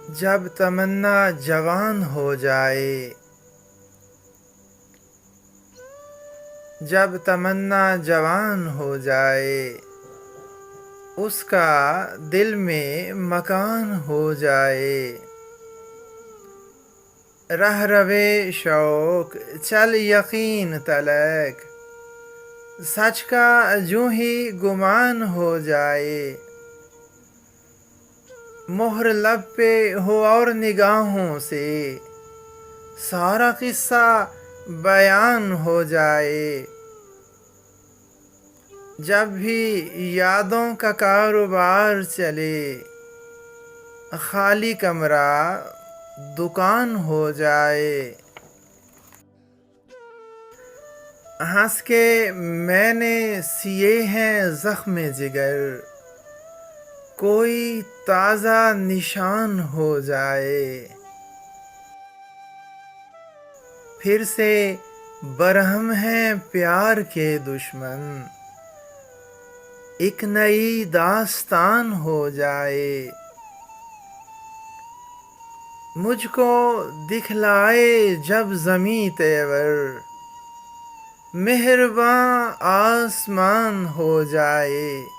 جب تمنا جوان ہو جائے، جب تمنا جوان ہو جائے، اس کا دل میں مکان ہو جائے۔ رہ روے شوق چل یقین تلک، سچ کا جوں ہی گمان ہو جائے۔ مہر لب پہ ہو اور نگاہوں سے سارا قصہ بیان ہو جائے۔ جب بھی یادوں کا کاروبار چلے، خالی کمرہ دکان ہو جائے۔ ہنس کے میں نے سیے ہیں زخم جگر، کوئی تازہ نشان ہو جائے۔ پھر سے برہم ہیں پیار کے دشمن، ایک نئی داستان ہو جائے۔ مجھ کو دکھلائے جب زمیں تیور، مہرباں آسمان ہو جائے۔